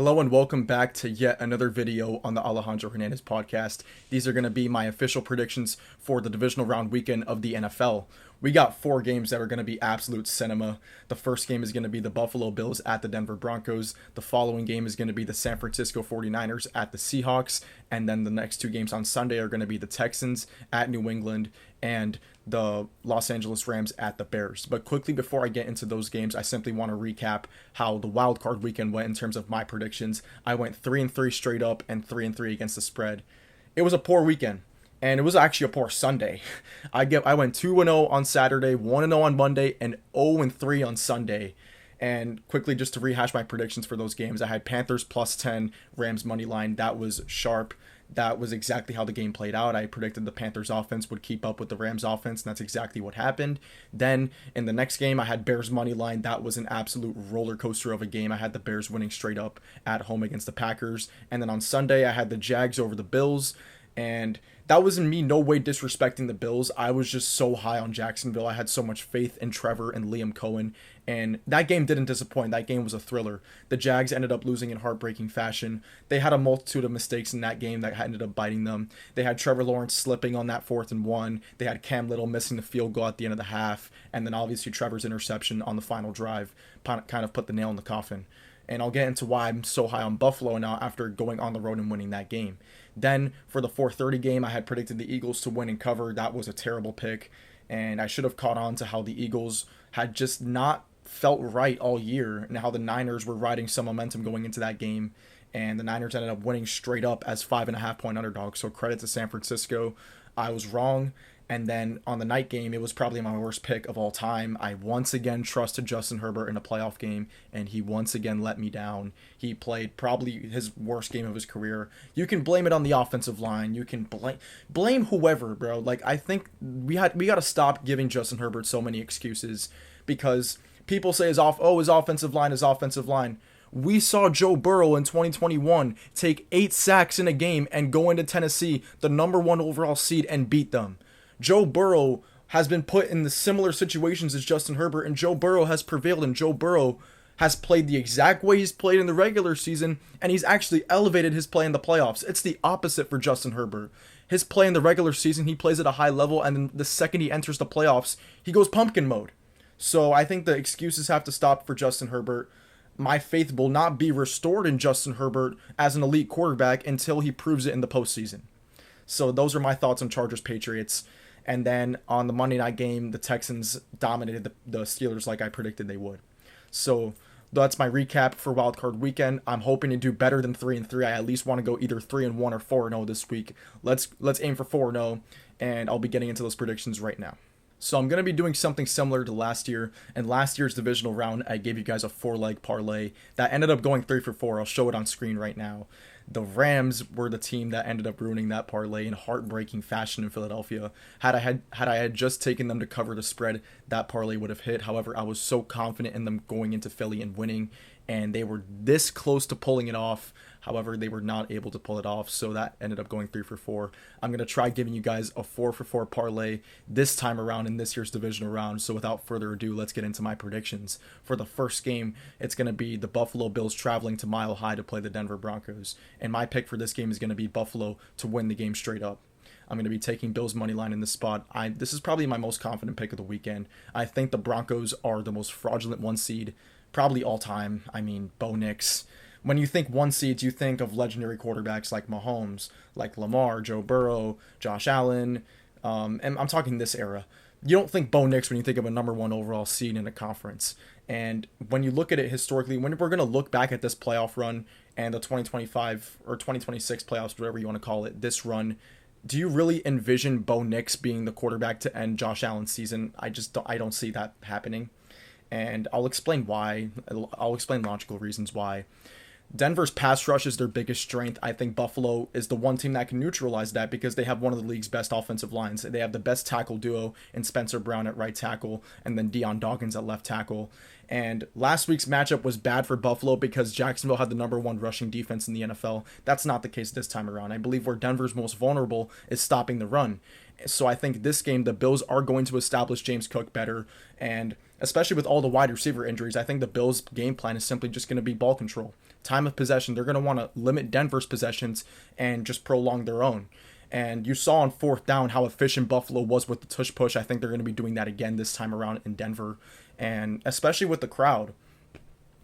Hello and welcome back to yet another video on the Alejandro Hernandez podcast. These are going to be my official predictions for the Divisional Round weekend of the NFL. We got 4 games that are going to be absolute cinema. The first game is going to be the Buffalo Bills at the Denver Broncos. The following game is going to be the San Francisco 49ers at the Seahawks. And then the next 2 games on Sunday are going to be the Texans at New England and the Los Angeles Rams at the Bears. But quickly before I get into those games, I simply want to recap how the wild card weekend went in terms of my predictions. I went 3-3 straight up and 3-3 against the spread. It was a poor weekend. And it was actually a poor Sunday. I went 2-0 on Saturday, 1-0 on Monday, and 0-3 on Sunday. And quickly, just to rehash my predictions for those games, I had Panthers plus 10, Rams money line. That was sharp. That was exactly how the game played out. I predicted the Panthers offense would keep up with the Rams offense, and that's exactly what happened. Then in the next game, I had Bears money line. That was an absolute roller coaster of a game. I had the Bears winning straight up at home against the Packers. And then on Sunday, I had the Jags over the Bills. And that was in me no way disrespecting the Bills. I was just so high on Jacksonville. I had so much faith in Trevor and Liam Cohen. And that game didn't disappoint. That game was a thriller. The Jags ended up losing in heartbreaking fashion. They had a multitude of mistakes in that game that ended up biting them. They had Trevor Lawrence slipping on that 4th and 1. They had Cam Little missing the field goal at the end of the half. And then obviously Trevor's interception on the final drive kind of put the nail in the coffin. And I'll get into why I'm so high on Buffalo now after going on the road and winning that game. Then for the 4:30 game, I had predicted the Eagles to win and cover. That was a terrible pick. And I should have caught on to how the Eagles had just not felt right all year and how the Niners were riding some momentum going into that game. And the Niners ended up winning straight up as 5.5-point underdogs. So credit to San Francisco. I was wrong. And then on the night game, it was probably my worst pick of all time. I once again trusted Justin Herbert in a playoff game, and he once again let me down. He played probably his worst game of his career. You can blame it on the offensive line. You can blame whoever, bro. Like, I think we got to stop giving Justin Herbert so many excuses because people say his offensive line. We saw Joe Burrow in 2021 take 8 sacks in a game and go into Tennessee, the number 1 overall seed, and beat them. Joe Burrow has been put in the similar situations as Justin Herbert, and Joe Burrow has prevailed, and Joe Burrow has played the exact way he's played in the regular season, and he's actually elevated his play in the playoffs. It's the opposite for Justin Herbert. His play in the regular season, he plays at a high level, and then the second he enters the playoffs, he goes pumpkin mode. So I think the excuses have to stop for Justin Herbert. My faith will not be restored in Justin Herbert as an elite quarterback until he proves it in the postseason. So those are my thoughts on Chargers-Patriots. And then on the Monday night game, the Texans dominated the Steelers like I predicted they would. So that's my recap for Wildcard Weekend. I'm hoping to do better than 3-3. I at least want to go either 3-1 or 4-0 this week. Let's aim for 4-0, and I'll be getting into those predictions right now. So I'm going to be doing something similar to last year. In last year's divisional round, I gave you guys a 4-leg parlay that ended up going 3 for 4. I'll show it on screen right now. The Rams were the team that ended up ruining that parlay in heartbreaking fashion in Philadelphia. Had I had just taken them to cover the spread, that parlay would have hit. However, I was so confident in them going into Philly and winning, and they were this close to pulling it off. However, they were not able to pull it off, so that ended up going 3 for 4. I'm going to try giving you guys a 4 for 4 parlay this time around in this year's divisional round. So without further ado, let's get into my predictions. For the first game, it's going to be the Buffalo Bills traveling to Mile High to play the Denver Broncos. And my pick for this game is going to be Buffalo to win the game straight up. I'm going to be taking Bills money line in this spot. This is probably my most confident pick of the weekend. I think the Broncos are the most fraudulent 1 seed, probably all time. I mean, Bo Nix. When you think 1 seeds, you think of legendary quarterbacks like Mahomes, like Lamar, Joe Burrow, Josh Allen, and I'm talking this era. You don't think Bo Nix when you think of a number 1 overall seed in a conference. And when you look at it historically, when we're going to look back at this playoff run and the 2025 or 2026 playoffs, whatever you want to call it, this run, do you really envision Bo Nix being the quarterback to end Josh Allen's season? I don't see that happening. And I'll explain why. I'll explain logical reasons why. Denver's pass rush is their biggest strength. I think Buffalo is the one team that can neutralize that because they have one of the league's best offensive lines. They have the best tackle duo in Spencer Brown at right tackle and then Deion Dawkins at left tackle. And last week's matchup was bad for Buffalo because Jacksonville had the number 1 rushing defense in the NFL. That's not the case this time around. I believe where Denver's most vulnerable is stopping the run. So I think this game, the Bills are going to establish James Cook better. And especially with all the wide receiver injuries, I think the Bills' game plan is simply just going to be ball control. time of possession. They're going to want to limit Denver's possessions and just prolong their own. And you saw on fourth down how efficient Buffalo was with the tush push. I think they're going to be doing that again this time around in Denver, and especially with the crowd.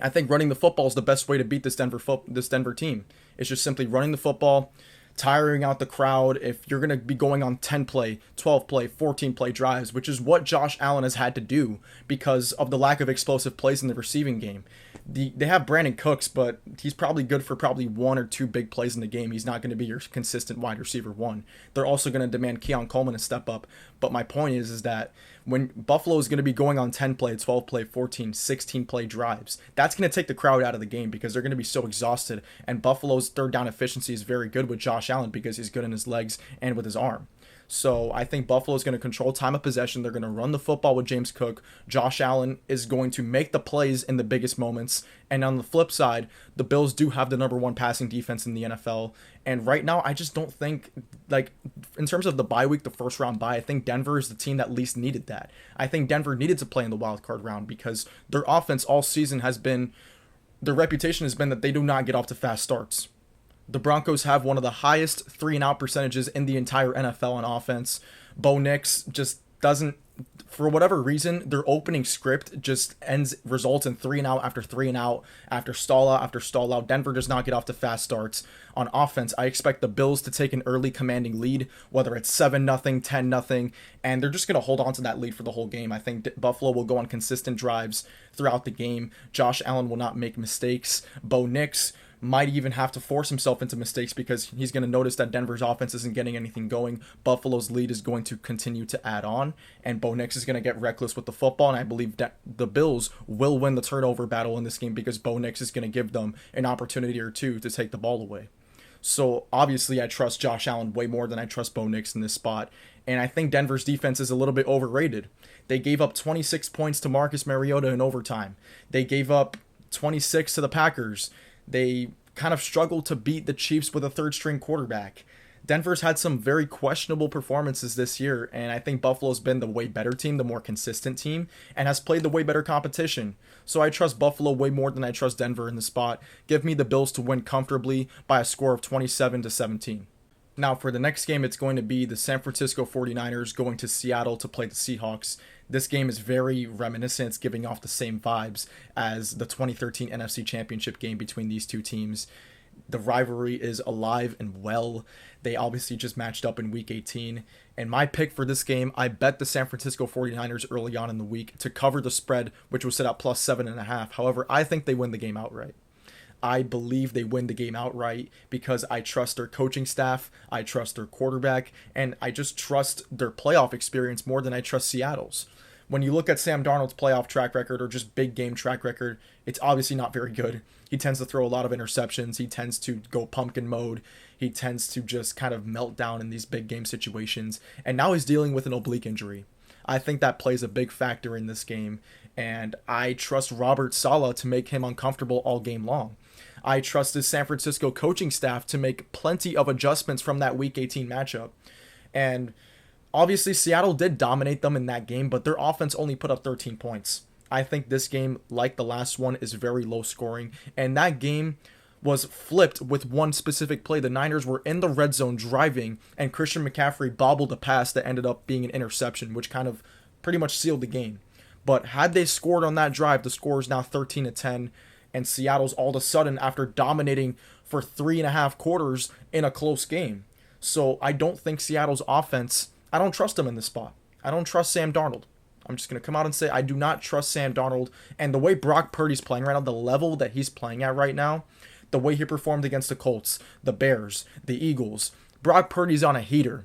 I think running the football is the best way to beat this Denver team. It's just simply running the football, tiring out the crowd. If you're going to be going on 10 play, 12 play, 14 play drives, which is what Josh Allen has had to do because of the lack of explosive plays in the receiving game. They have Brandon Cooks, but he's probably good for probably 1 or 2 big plays in the game. He's not going to be your consistent wide receiver 1. They're also going to demand Keon Coleman to step up. But my point is that when Buffalo is going to be going on 10 play, 12 play, 14, 16 play drives, that's going to take the crowd out of the game because they're going to be so exhausted. And Buffalo's third down efficiency is very good with Josh Allen because he's good in his legs and with his arm. So I think Buffalo is going to control time of possession. They're going to run the football with James Cook. Josh Allen is going to make the plays in the biggest moments. And on the flip side, the Bills do have the number 1 passing defense in the NFL. And right now, I just don't think, like, in terms of the bye week, the first round bye, I think Denver is the team that least needed that. I think Denver needed to play in the wild card round because their offense all season has been, their reputation has been that they do not get off to fast starts. The Broncos have one of the highest 3-and-out percentages in the entire NFL on offense. Bo Nix just doesn't, for whatever reason, their opening script just results in 3-and-out after 3-and-out, after stall out after stall out. Denver does not get off to fast starts. On offense, I expect the Bills to take an early commanding lead, whether it's 7-0, 10-0, and they're just going to hold on to that lead for the whole game. I think Buffalo will go on consistent drives throughout the game. Josh Allen will not make mistakes. Bo Nix might even have to force himself into mistakes because he's going to notice that Denver's offense isn't getting anything going. Buffalo's lead is going to continue to add on, and Bo Nix is going to get reckless with the football, and I believe that the Bills will win the turnover battle in this game because Bo Nix is going to give them an opportunity or two to take the ball away. So obviously I trust Josh Allen way more than I trust Bo Nix in this spot, and I think Denver's defense is a little bit overrated. They gave up 26 points to Marcus Mariota in overtime. They gave up 26 to the Packers. They kind of struggled to beat the Chiefs with a third-string quarterback. Denver's had some very questionable performances this year, and I think Buffalo's been the way better team, the more consistent team, and has played the way better competition. So I trust Buffalo way more than I trust Denver in the spot. Give me the Bills to win comfortably by a score of 27-17. Now, for the next game, it's going to be the San Francisco 49ers going to Seattle to play the Seahawks. This game is very reminiscent. It's giving off the same vibes as the 2013 NFC Championship game between these two teams. The rivalry is alive and well. They obviously just matched up in Week 18. And my pick for this game, I bet the San Francisco 49ers early on in the week to cover the spread, which was set at plus 7.5. However, I think they win the game outright. I believe they win the game outright because I trust their coaching staff, I trust their quarterback, and I just trust their playoff experience more than I trust Seattle's. When you look at Sam Darnold's playoff track record or just big game track record, it's obviously not very good. He tends to throw a lot of interceptions. He tends to go pumpkin mode. He tends to just kind of melt down in these big game situations. And now he's dealing with an oblique injury. I think that plays a big factor in this game. And I trust Robert Saleh to make him uncomfortable all game long. I trust the San Francisco coaching staff to make plenty of adjustments from that Week 18 matchup. And obviously, Seattle did dominate them in that game, but their offense only put up 13 points. I think this game, like the last one, is very low scoring. And that game was flipped with one specific play. The Niners were in the red zone driving, and Christian McCaffrey bobbled a pass that ended up being an interception, which kind of pretty much sealed the game. But had they scored on that drive, the score is now 13-10. And Seattle's all of a sudden after dominating for 3.5 quarters in a close game. So I don't think Seattle's offense, I don't trust them in this spot. I don't trust Sam Darnold. I'm just going to come out and say I do not trust Sam Darnold. And the way Brock Purdy's playing right now, the level that he's playing at right now, the way he performed against the Colts, the Bears, the Eagles, Brock Purdy's on a heater.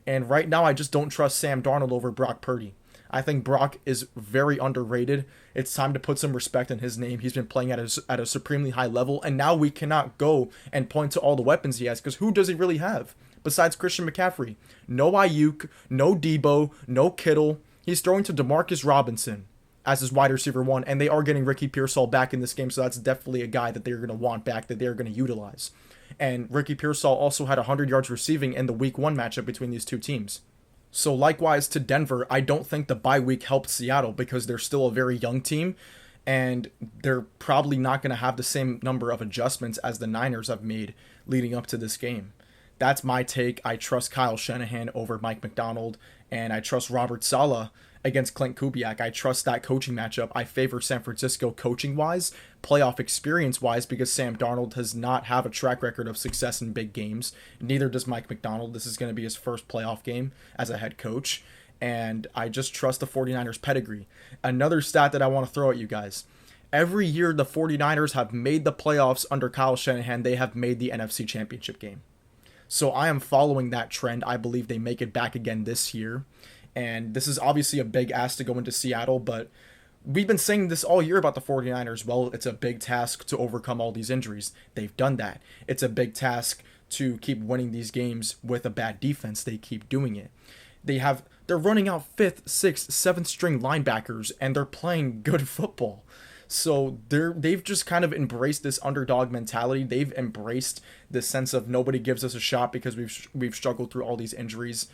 And right now I just don't trust Sam Darnold over Brock Purdy. I think Brock is very underrated. It's time to put some respect in his name. He's been playing at a supremely high level, and now we cannot go and point to all the weapons he has, because who does he really have besides Christian McCaffrey? No Ayuk, no Debo, no Kittle. He's throwing to Demarcus Robinson as his wide receiver 1, and they are getting Ricky Pearsall back in this game, so that's definitely a guy that they're going to want back, that they're going to utilize. And Ricky Pearsall also had 100 yards receiving in the Week 1 matchup between these two teams. So likewise to Denver, I don't think the bye week helped Seattle because they're still a very young team. and they're probably not going to have the same number of adjustments as the Niners have made leading up to this game. That's my take. I trust Kyle Shanahan over Mike Macdonald, and I trust Robert Saleh against Clint Kubiak. I trust that coaching matchup. I favor San Francisco coaching-wise, playoff experience-wise, because Sam Darnold does not have a track record of success in big games. Neither does Mike Macdonald. This is going to be his first playoff game as a head coach, and I just trust the 49ers pedigree. Another stat that I want to throw at you guys. Every year the 49ers have made the playoffs under Kyle Shanahan, they have made the NFC Championship game. So I am following that trend. I believe they make it back again this year. And this is obviously a big ask to go into Seattle, but we've been saying this all year about the 49ers. Well, it's a big task to overcome all these injuries. They've done that. It's a big task to keep winning these games with a bad defense. They keep doing it. They're running out 5th, 6th, 7th string linebackers, and they're playing good football. So they've just kind of embraced this underdog mentality. They've embraced this sense of nobody gives us a shot because we've struggled through all these injuries.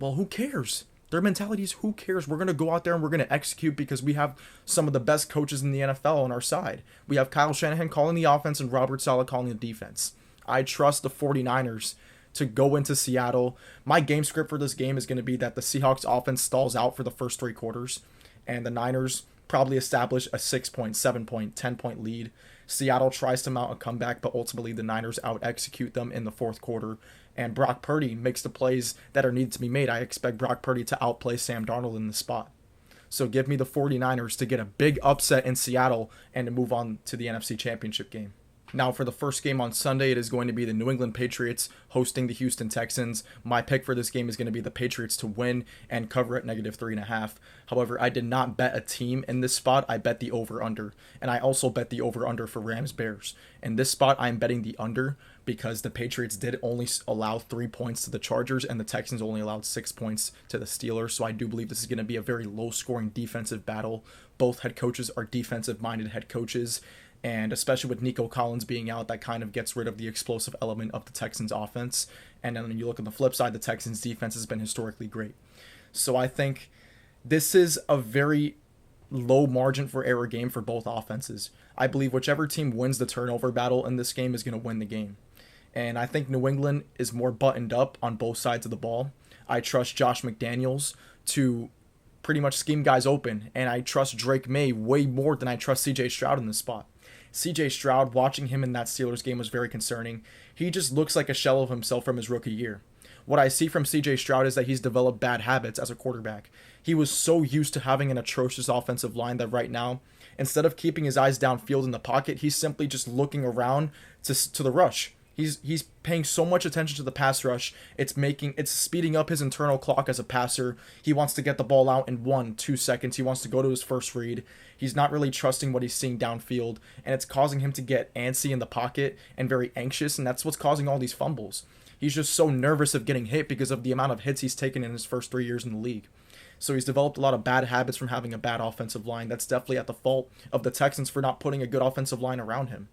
Well, who cares? Their mentality is, who cares? We're going to go out there and we're going to execute because we have some of the best coaches in the NFL on our side. We have Kyle Shanahan calling the offense and Robert Saleh calling the defense. I trust the 49ers to go into Seattle. My game script for this game is going to be that the Seahawks offense stalls out for the first 3 quarters, and the Niners probably establish a 6-point, 7-point, 10-point lead. Seattle tries to mount a comeback, but ultimately the Niners out-execute them in the 4th quarter, and Brock Purdy makes the plays that are needed to be made. I expect Brock Purdy to outplay Sam Darnold in the spot. So give me the 49ers to get a big upset in Seattle and to move on to the NFC Championship game. Now, for the first game on Sunday, it is going to be the New England Patriots hosting the Houston Texans. My pick for this game is going to be the Patriots to win and cover at -3.5. However, I did not bet a team in this spot. I bet the over-under. And I also bet the over-under for Rams-Bears. In this spot, I'm betting the under because the Patriots did only allow 3 points to the Chargers and the Texans only allowed 6 points to the Steelers. So I do believe this is going to be a very low-scoring defensive battle. Both head coaches are defensive-minded head coaches. And especially with Nico Collins being out, that kind of gets rid of the explosive element of the Texans offense. And then when you look at the flip side, the Texans defense has been historically great. So I think this is a very low margin for error game for both offenses. I believe whichever team wins the turnover battle in this game is going to win the game. And I think New England is more buttoned up on both sides of the ball. I trust Josh McDaniels to pretty much scheme guys open. And I trust Drake May way more than I trust CJ Stroud in this spot. CJ Stroud, watching him in that Steelers game was very concerning. He just looks like a shell of himself from his rookie year. What I see from CJ Stroud is that he's developed bad habits as a quarterback. He was so used to having an atrocious offensive line that right now, instead of keeping his eyes downfield in the pocket, he's simply just looking around to the rush. He's paying so much attention to the pass rush. It's speeding up his internal clock as a passer. He wants to get the ball out in 1-2 seconds. He wants to go to his first read. He's not really trusting what he's seeing downfield, and it's causing him to get antsy in the pocket and very anxious, and that's what's causing all these fumbles. He's just so nervous of getting hit because of the amount of hits he's taken in his first 3 years in the league. So he's developed a lot of bad habits from having a bad offensive line. That's definitely at the fault of the Texans for not putting a good offensive line around him.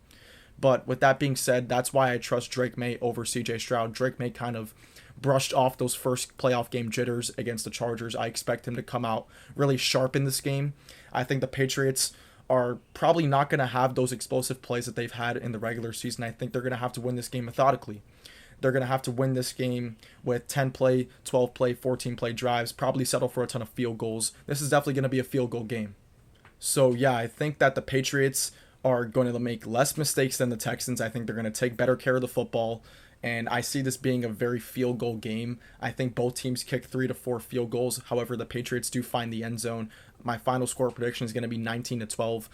But with that being said, that's why I trust Drake May over CJ Stroud. Drake May kind of brushed off those first playoff game jitters against the Chargers. I expect him to come out really sharp in this game. I think the Patriots are probably not going to have those explosive plays that they've had in the regular season. I think they're going to have to win this game methodically. They're going to have to win this game with 10-play, 12-play, 14-play drives, probably settle for a ton of field goals. This is definitely going to be a field goal game. So, yeah, I think that the Patriots are going to make less mistakes than the Texans. I think they're going to take better care of the football, and I see this being a very field goal game. I think both teams kick 3 to 4 field goals. However, the Patriots do find the end zone. My final score prediction is going to be 19-12.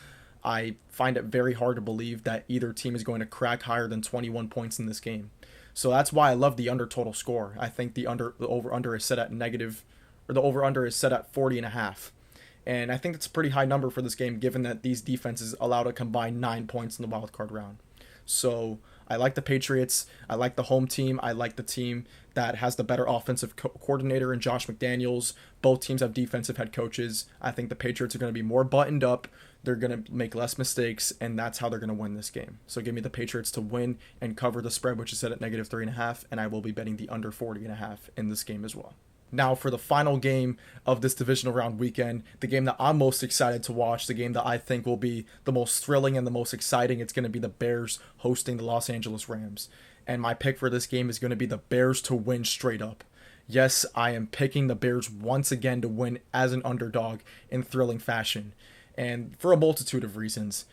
I find it very hard to believe that either team is going to crack higher than 21 points in this game. So that's why I love the under total score. I think the over-under is set at the over-under is set at 40.5. And I think that's a pretty high number for this game, given that these defenses allow a combined 9 points in the wild card round. So I like the Patriots. I like the home team. I like the team that has the better offensive coordinator in Josh McDaniels. Both teams have defensive head coaches. I think the Patriots are going to be more buttoned up. They're going to make less mistakes, and that's how they're going to win this game. So give me the Patriots to win and cover the spread, which is set at -3.5, and I will be betting the under 40.5 in this game as well. Now, for the final game of this divisional round weekend, the game that I'm most excited to watch, the game that I think will be the most thrilling and the most exciting, it's going to be the Bears hosting the Los Angeles Rams. And my pick for this game is going to be the Bears to win straight up. Yes, I am picking the Bears once again to win as an underdog in thrilling fashion, and for a multitude of reasons.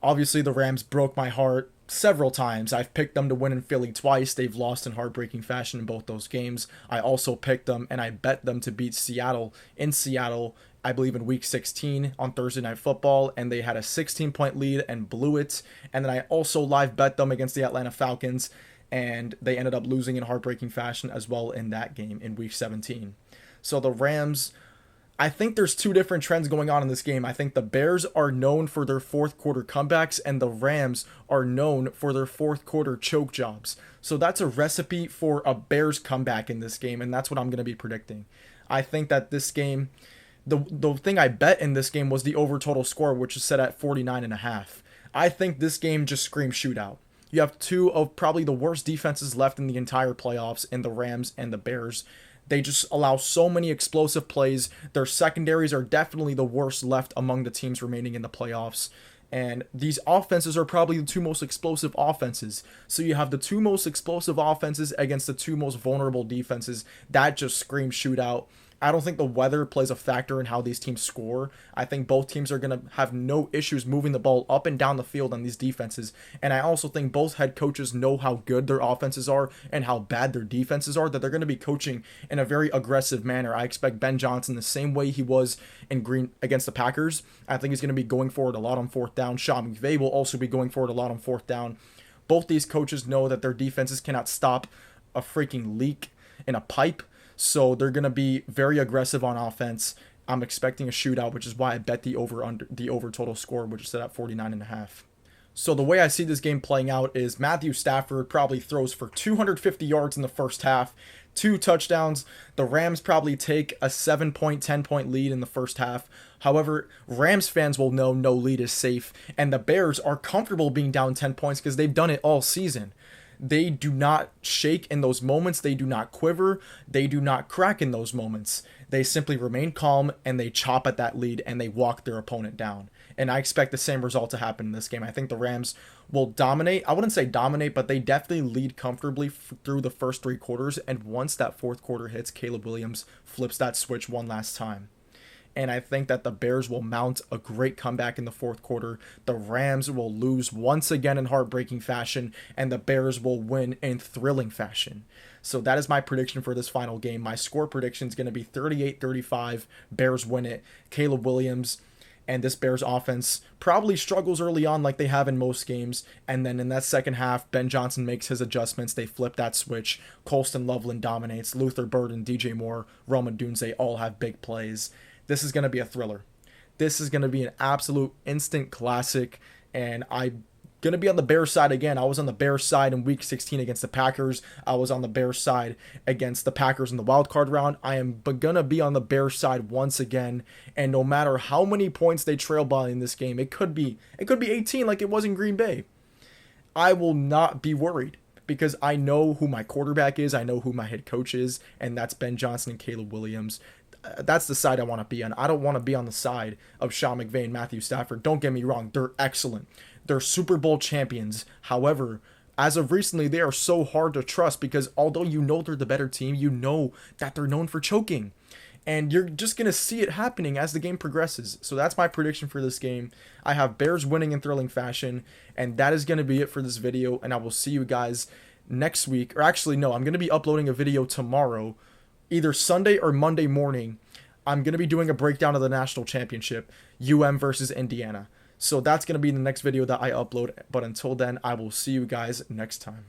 Obviously, the Rams broke my heart several times. I've picked them to win in Philly twice. They've lost in heartbreaking fashion in both those games. I also picked them and I bet them to beat Seattle in Seattle, I believe in week 16 on Thursday Night Football, and they had a 16-point lead and blew it. And then I also live bet them against the Atlanta Falcons, and they ended up losing in heartbreaking fashion as well in that game in week 17. So the Rams, I think there's two different trends going on in this game. I think the Bears are known for their fourth quarter comebacks and the Rams are known for their fourth quarter choke jobs. So that's a recipe for a Bears comeback in this game, and that's what I'm going to be predicting. I think that this game, the thing I bet in this game was the over total score, which is set at 49.5. I think this game just screams shootout. You have two of probably the worst defenses left in the entire playoffs in the Rams and the Bears. They just allow so many explosive plays. Their secondaries are definitely the worst left among the teams remaining in the playoffs. And these offenses are probably the two most explosive offenses. So you have the two most explosive offenses against the two most vulnerable defenses. That just screams shootout. I don't think the weather plays a factor in how these teams score. I think both teams are going to have no issues moving the ball up and down the field on these defenses. And I also think both head coaches know how good their offenses are and how bad their defenses are, that they're going to be coaching in a very aggressive manner. I expect Ben Johnson, the same way he was in Green against the Packers, I think he's going to be going forward a lot on fourth down. Sean McVay will also be going forward a lot on fourth down. Both these coaches know that their defenses cannot stop a freaking leak in a pipe. So they're going to be very aggressive on offense. I'm expecting a shootout, which is why I bet the over total score, which is set at 49.5. So the way I see this game playing out is Matthew Stafford probably throws for 250 yards in the first half, 2 touchdowns. The Rams probably take a 7-point, 10-point lead in the first half. However, Rams fans will know no lead is safe, and the Bears are comfortable being down 10 points because they've done it all season. They do not shake in those moments. They do not quiver. They do not crack in those moments. They simply remain calm and they chop at that lead and they walk their opponent down. And I expect the same result to happen in this game. I think the Rams will dominate. I wouldn't say dominate, but they definitely lead comfortably through the first 3 quarters. And once that fourth quarter hits, Caleb Williams flips that switch one last time. And I think that the Bears will mount a great comeback in the fourth quarter. The Rams will lose once again in heartbreaking fashion, and the Bears will win in thrilling fashion. So that is my prediction for this final game. My score prediction is going to be 38-35. Bears win it. Caleb Williams and this Bears offense probably struggles early on like they have in most games. And then in that second half, Ben Johnson makes his adjustments. They flip that switch. Colston Loveland dominates. Luther Burden, DJ Moore, Roma Dunze all have big plays. This is going to be a thriller. This is going to be an absolute instant classic, and I'm going to be on the Bears side again. I was on the Bears side in Week 16 against the Packers. I was on the Bears side against the Packers in the wild card round. I am going to be on the Bears side once again, and no matter how many points they trail by in this game, it could be 18 like it was in Green Bay. I will not be worried because I know who my quarterback is. I know who my head coach is, and that's Ben Johnson and Caleb Williams. That's the side I want to be on. I don't want to be on the side of Sean McVay and Matthew Stafford. Don't get me wrong. They're excellent. They're Super Bowl champions. However, as of recently, they are so hard to trust because although you know they're the better team, you know that they're known for choking. And you're just going to see it happening as the game progresses. So that's my prediction for this game. I have Bears winning in thrilling fashion. And that is going to be it for this video. And I will see you guys next week. Or actually, no, I'm going to be uploading a video tomorrow, either Sunday or Monday morning. I'm going to be doing a breakdown of the national championship, versus Indiana. So that's going to be the next video that I upload. But until then, I will see you guys next time.